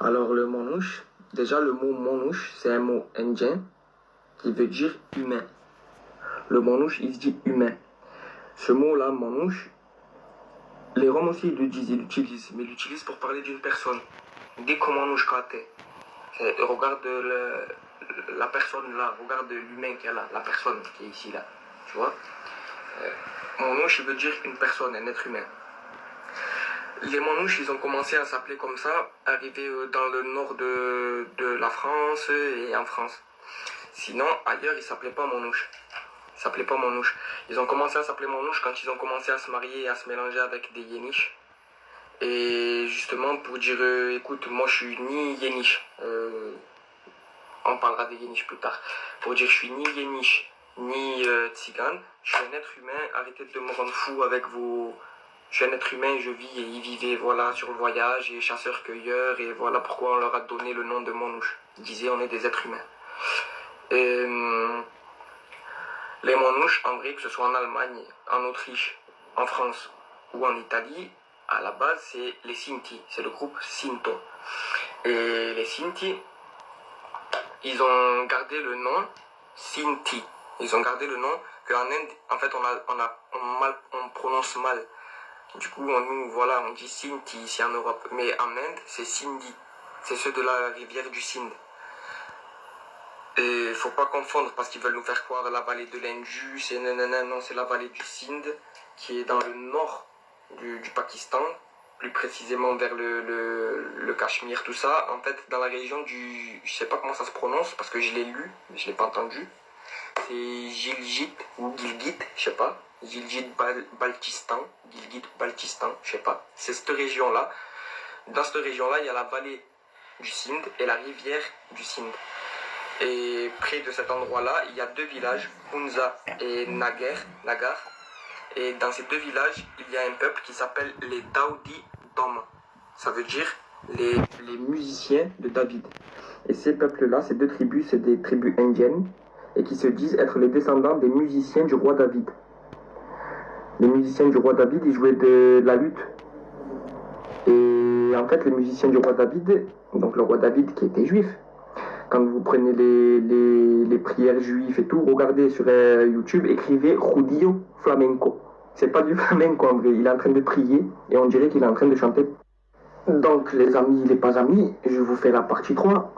Alors le manouche, déjà le mot manouche, c'est un mot indien qui veut dire humain. Le manouche, il se dit humain. Ce mot-là, manouche, les Roms aussi ils l'utilisent, mais ils l'utilisent pour parler d'une personne. Dès qu'on manouche kate, regarde la personne là, regarde l'humain qui est là, la personne qui est ici là, tu vois. Manouche, il veut dire une personne, un être humain. Les manouches, ils ont commencé à s'appeler comme ça, arrivés dans le nord de la France et en France. Sinon, ailleurs, ils s'appelaient pas manouches. Ils s'appelaient pas manouches. Ils ont commencé à s'appeler manouches quand ils ont commencé à se marier et à se mélanger avec des yéniches. Et justement, pour dire, écoute, moi je suis ni yéniche. On parlera des yéniches plus tard. Pour dire, je suis ni yéniche, ni tzigane. Je suis un être humain. Arrêtez de me rendre fou avec vos... Je suis un être humain, je vis et ils vivaient voilà, sur le voyage, et chasseurs-cueilleurs, et voilà pourquoi on leur a donné le nom de manouche. Ils disaient on est des êtres humains. Et, les manouches, en vrai, que ce soit en Allemagne, en Autriche, en France ou en Italie, à la base, c'est les Sinti, c'est le groupe Sinto. Et les Sinti, ils ont gardé le nom Sinti. Ils ont gardé le nom qu'en Inde, en fait, on prononce mal. Du coup, on dit Sinti ici en Europe. Mais en Inde, c'est Sindhi. C'est ceux de la rivière du Sindh. Et il faut pas confondre parce qu'ils veulent nous faire croire la vallée de l'Indus et non, c'est la vallée du Sindh qui est dans le nord du Pakistan, plus précisément vers le Cachemire, tout ça. En fait, dans la région du... Je sais pas comment ça se prononce parce que je l'ai lu, mais je l'ai pas entendu. C'est Gilgit ou Gilgit, je sais pas. Gilgit-Baltistan, Gilgit-Baltistan, je sais pas. C'est cette région-là. Dans cette région-là, il y a la vallée du Sindh et la rivière du Sindh. Et près de cet endroit-là, il y a deux villages, Hunza et Nagar. Et dans ces deux villages, il y a un peuple qui s'appelle les Daoudi Dom. Ça veut dire les musiciens de David. Et ces peuples-là, ces deux tribus, c'est des tribus indiennes et qui se disent être les descendants des musiciens du roi David. Les musiciens du roi David, ils jouaient de la lutte. Et en fait, les musiciens du roi David, donc le roi David qui était juif, quand vous prenez les prières juives et tout, regardez sur YouTube, écrivez Judío Flamenco. C'est pas du flamenco en vrai, il est en train de prier et on dirait qu'il est en train de chanter. Donc les amis, les pas amis, je vous fais la partie 3.